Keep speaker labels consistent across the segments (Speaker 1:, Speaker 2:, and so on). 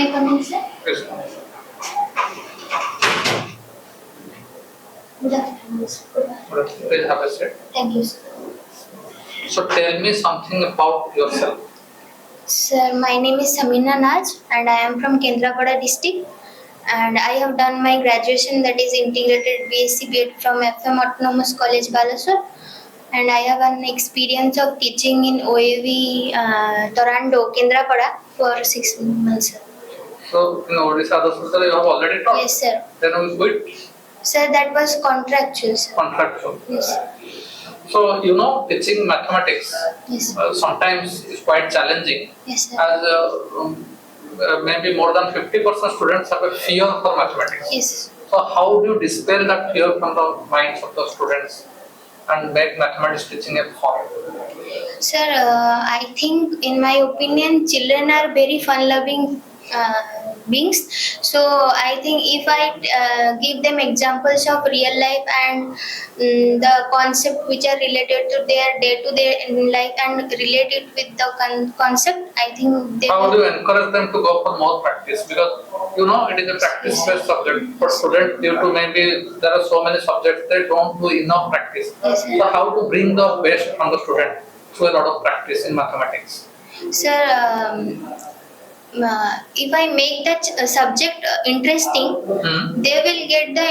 Speaker 1: May I come in, sir?
Speaker 2: Yes.
Speaker 1: Good afternoon, sir.
Speaker 2: Please have a seat.
Speaker 1: Thank you, sir.
Speaker 2: So tell me something about yourself.
Speaker 1: Sir, my name is Samina Naj and I am from Kendrapada district, and I have done my graduation, that is integrated BSc B.Ed from FM Autonomous College Balasore, and I have an experience of teaching in OAV Torando, Kendrapada for 6 months, sir.
Speaker 2: So in Odisha, the hospital you have already taught.
Speaker 1: Yes, sir.
Speaker 2: Then we quit
Speaker 1: Sir, that was contractual, sir.
Speaker 2: contractual.
Speaker 1: Yes.
Speaker 2: So teaching mathematics
Speaker 1: Yes.
Speaker 2: sometimes is quite challenging,
Speaker 1: Yes, sir.
Speaker 2: as maybe more than 50% students have a fear for mathematics.
Speaker 1: Yes.
Speaker 2: So how do you dispel that fear from the minds of the students and make mathematics teaching a fun?
Speaker 1: Sir, I think, in my opinion, children are very fun-loving beings. So I think if I give them examples of real life and the concept which are related to their day-to-day life and relate it with the concept, I think they
Speaker 2: How
Speaker 1: will.
Speaker 2: do you encourage them to go for more practice? Because it is a practice-based subject. For students, due to maybe there are so many subjects, they don't do enough practice.
Speaker 1: Yes, sir.
Speaker 2: So how to bring the best from the student through a lot of practice in mathematics?
Speaker 1: Sir, if I make that subject interesting, they will get the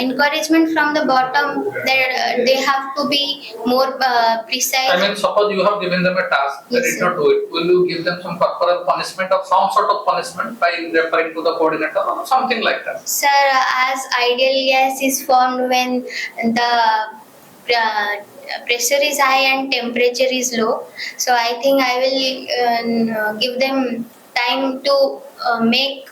Speaker 1: encouragement from the bottom that they have to be more precise.
Speaker 2: I mean, suppose you have given them a task, they
Speaker 1: Yes,
Speaker 2: did
Speaker 1: sir.
Speaker 2: not do it. Will you give them some corporal punishment or some sort of punishment by referring to the coordinator or something like that?
Speaker 1: Sir, as ideal gas is formed when the pressure is high and temperature is low. So I think I will give them time to make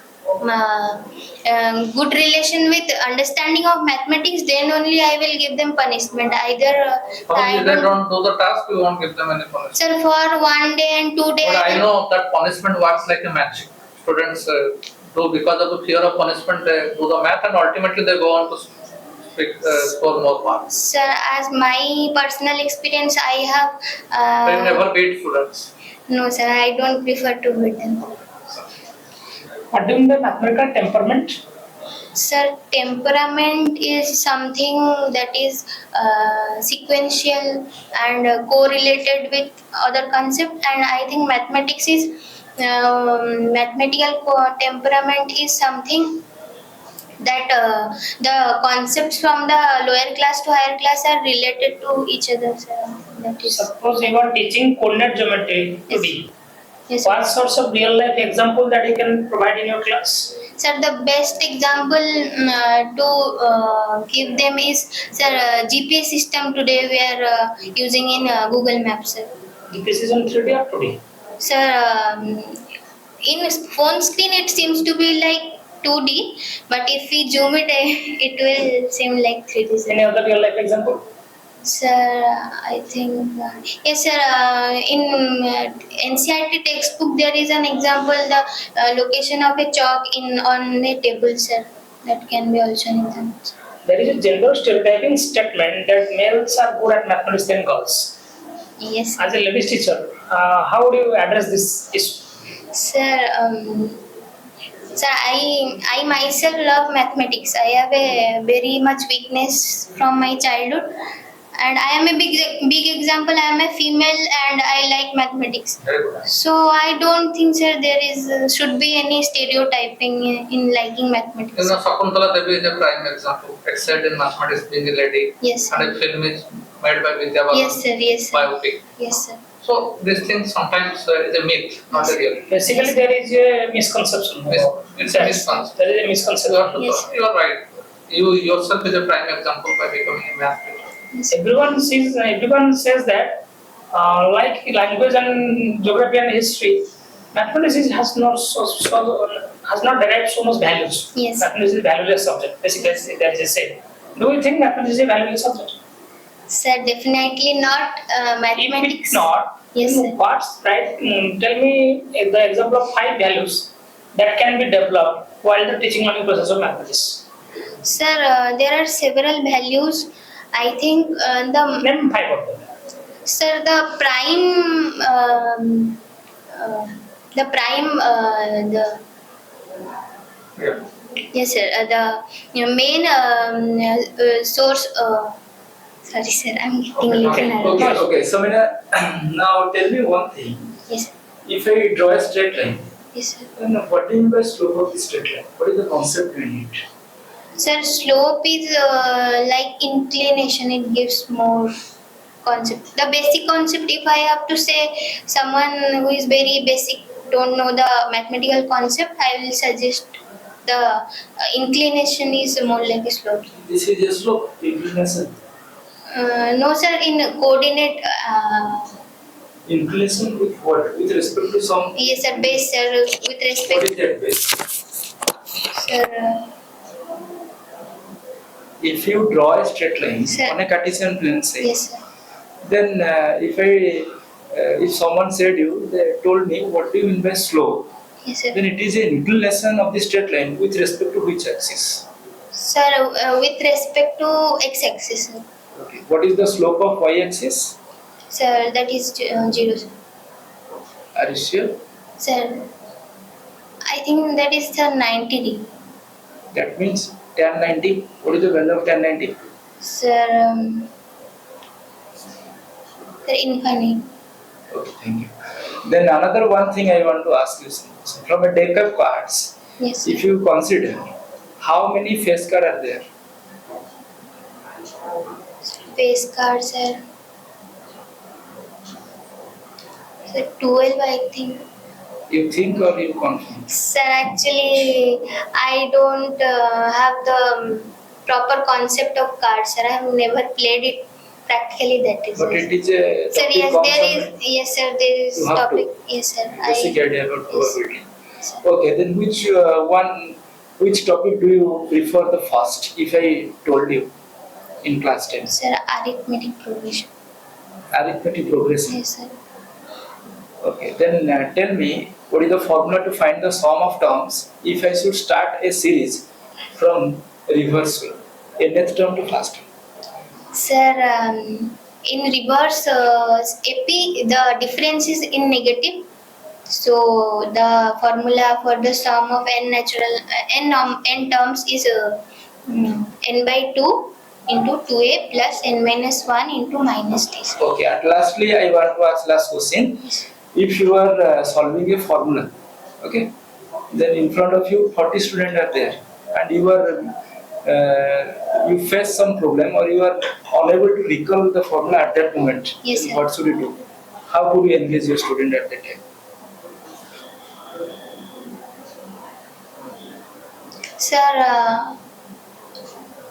Speaker 1: good relation with understanding of mathematics. Then only I will give them punishment. Either
Speaker 2: Suppose if they don't do the task, you won't give them any punishment.
Speaker 1: Sir, for 1 day and 2 days.
Speaker 2: But I know that punishment works like a magic. Students do, because of the fear of punishment, they do the math and ultimately they go on to score more marks.
Speaker 1: Sir, as my personal experience, I have.
Speaker 2: So you never beat students.
Speaker 1: No, sir, I don't prefer to beat them.
Speaker 3: What do you mean by mathematical temperament?
Speaker 1: Sir, temperament is something that is sequential and correlated with other concept, and I think mathematics is mathematical temperament is something that the concepts from the lower class to higher class are related to each other, sir. That is.
Speaker 3: Suppose you are teaching coordinate geometry today.
Speaker 1: Yes.
Speaker 3: What sorts of real life example that you can provide in your class?
Speaker 1: Sir, the best example to give them is, sir, GPS system today we are using in Google Maps, sir.
Speaker 3: This is on 3D or 2D?
Speaker 1: Sir, in phone screen it seems to be like 2D, but if we zoom it, it will seem like 3D, sir.
Speaker 3: Any other real life example?
Speaker 1: Sir, I think, yes, sir, in NCERT textbook there is an example, the location of a chalk on a table, sir. That can be also an example, sir.
Speaker 3: There is a gender stereotyping statement that males are good at mathematics than girls.
Speaker 1: Yes.
Speaker 3: As a ladies teacher, how do you address this issue?
Speaker 1: Sir, sir, I myself love mathematics. I have a very much weakness from my childhood. And I am a big example. I am a female and I like mathematics.
Speaker 2: Very good.
Speaker 1: So I don't think, sir, there is should be any stereotyping in liking mathematics.
Speaker 2: Sakuntala Devi is a prime example. Excelled in mathematics, being a lady.
Speaker 1: Yes, sir.
Speaker 2: And a film is made by Bidyasagar.
Speaker 1: Yes, sir. Yes, sir.
Speaker 2: Biopic.
Speaker 1: Yes, sir.
Speaker 2: So these things sometimes is a myth, not a real.
Speaker 3: Basically, there is a misconception.
Speaker 2: It's a misconception.
Speaker 3: There is a misconception.
Speaker 1: Yes.
Speaker 2: You are right. You yourself is a prime example by becoming a math teacher.
Speaker 1: Yes.
Speaker 3: Everyone says that, like language and geography and history, mathematics has not derived so much values.
Speaker 1: Yes.
Speaker 3: Mathematics is a valueless subject. Basically, that is a say. Do you think mathematics is a valueless subject?
Speaker 1: Sir, definitely not. Mathematics.
Speaker 3: If not,
Speaker 1: Yes, sir.
Speaker 3: what's right? Tell me the example of 5 values that can be developed while the teaching learning process of mathematics.
Speaker 1: Sir, there are several values. I think
Speaker 3: Name 5 of them.
Speaker 1: sir, the prime
Speaker 2: Yeah.
Speaker 1: Yes, sir. The main source. Sorry, sir. I'm getting
Speaker 2: Okay,
Speaker 1: little
Speaker 2: okay.
Speaker 1: nervous.
Speaker 4: Okay, okay. So now tell me one thing.
Speaker 1: Yes, sir.
Speaker 4: If I draw a straight line,
Speaker 1: Yes, sir.
Speaker 4: then what do you mean by slope of the straight line? What is the concept behind it?
Speaker 1: Sir, slope is like inclination. It gives more concept. The basic concept, if I have to say, someone who is very basic, don't know the mathematical concept, I will suggest the inclination is more like a slope.
Speaker 4: This is a slope, inclination.
Speaker 1: No, sir, in coordinate.
Speaker 4: Inclination with what? With respect to some.
Speaker 1: Yes, sir, base, sir, with
Speaker 4: What
Speaker 1: respect,
Speaker 4: is that base?
Speaker 1: sir.
Speaker 4: If you draw a straight line
Speaker 1: Sir.
Speaker 4: on a Cartesian plane, say,
Speaker 1: Yes, sir.
Speaker 4: then if someone said you, they told me, what do you mean by slope?
Speaker 1: Yes, sir.
Speaker 4: Then it is a inclination of the straight line with respect to which axis?
Speaker 1: Sir, with respect to x-axis, sir.
Speaker 4: Okay. What is the slope of y-axis?
Speaker 1: Sir, that is 0, sir.
Speaker 4: Are you sure?
Speaker 1: Sir, I think that is the 90 degree.
Speaker 4: That means tan 90. What is the value of tan 90?
Speaker 1: Sir, sir, infinite.
Speaker 4: Okay, thank you. Then another one thing I want to ask you, from a deck of cards,
Speaker 1: Yes, sir.
Speaker 4: if you consider how many face cards are there?
Speaker 1: Face card, sir. Sir, 12, I think.
Speaker 4: You think or you confirm?
Speaker 1: Sir, actually, I don't have the proper concept of cards, sir. I have never played it practically. That is
Speaker 4: But
Speaker 1: why.
Speaker 4: it is a
Speaker 1: Sir,
Speaker 4: topic
Speaker 1: yes,
Speaker 4: of
Speaker 1: there
Speaker 4: some
Speaker 1: is. Yes, sir, there is
Speaker 4: You have
Speaker 1: topic.
Speaker 4: to.
Speaker 1: Yes, sir.
Speaker 4: basic idea about
Speaker 1: Yes.
Speaker 4: probability.
Speaker 1: Sir.
Speaker 4: Okay, then which topic do you prefer the first? If I told you in class 10,
Speaker 1: Sir, arithmetic progression.
Speaker 4: arithmetic progression.
Speaker 1: Yes, sir.
Speaker 4: Okay, then tell me what is the formula to find the sum of terms if I should start a series from reverse way, nth term to last term.
Speaker 1: Sir, in reverse AP, the difference is in negative. So the formula for the sum of n terms is n by 2 into 2a plus n minus 1 into minus t.
Speaker 4: Okay, at lastly I want to ask last question. If you are solving a formula, okay, then in front of you 40 students are there and you face some problem or you are unable to recall the formula at that moment.
Speaker 1: Yes,
Speaker 4: Then
Speaker 1: sir.
Speaker 4: what should you do? How could you engage your student at that time?
Speaker 1: Sir,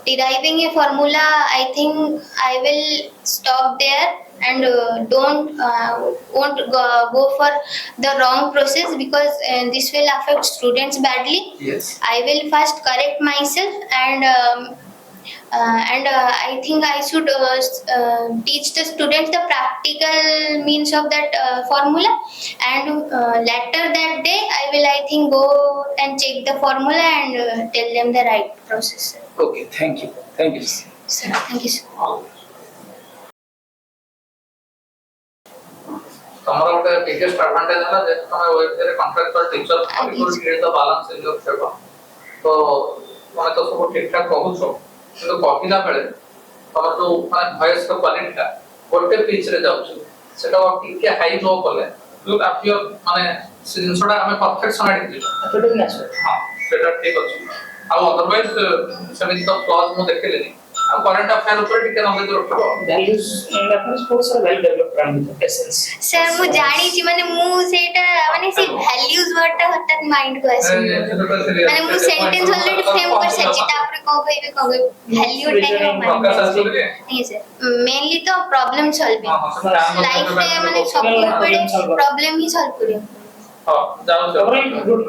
Speaker 1: deriving a formula, I think I will stop there and won't go for the wrong process because this will affect students badly.
Speaker 4: Yes.
Speaker 1: I will first correct myself and I think I should teach the students the practical means of that formula, and later that day I think go and check the formula and tell them the right process.
Speaker 4: Okay, thank you. Thank you.
Speaker 1: Sir, thank you, sir.
Speaker 2: ତମର ଗୋଟେ biggest advantage ହେଲା ଯେ ତମେ ୱେବରେ contractual teacher you create the balance in your favour ତ ତମେ ତ ସବୁ ଠିକ ଠାକ କହୁଛ କିନ୍ତୁ କହିଲା ବେଳେ ତମର ଯୋଉ ମାନେ ଭଏସ ର କ୍ୱାଲିଟିଟା ଗୋଟେ ପିଚ୍ ରେ ଯାଉଛି ସେଟା ଟିକେ ହାଇ ନ କଲେ ଲୁକ୍ ଆଫିୟର ମାନେ ସେ ଜିନିଷଟା ଆମେ ପରଫେକ୍ସନ ଆଡିକି ଯିବା ହଁ ସେଟା ଠିକ ଅଛି ଆଉ ଅଦରୱାଇଜ ସେମିତି ତ କ୍ଲଜ୍ ମୁଁ ଦେଖିଲିନି ଆଉ କରେଣ୍ଟ ଆଫେୟାର ଉପରେ ଟିକେ ନଲେଜ ରଖିବ
Speaker 3: values reference course are well developed and with essence.
Speaker 1: Sir, ମୁଁ ଜାଣିଛି ମାନେ ମୁଁ ସେଇଟା ମାନେ ସେ values word ଟା ହଠାତ୍ ମାଇଣ୍ଡ କୁ ଆସିବ ମାନେ ମୁଁ ସେଣ୍ଟେନ୍ସ ଅଲରେଡି ଫ୍ରେମ୍ କରିସାରିଛି ତାପରେ କଣ କହିବି value ଟା ହିଁ ମାଇଣ୍ଡ କୁ ଆସିବ नहीं sir mainly तो problem solving लाइफ ରେ ମାନେ ସବୁବେଳେ problem ହିଁ solve କରିବ
Speaker 2: ହଁ ଯାଉ
Speaker 3: Good.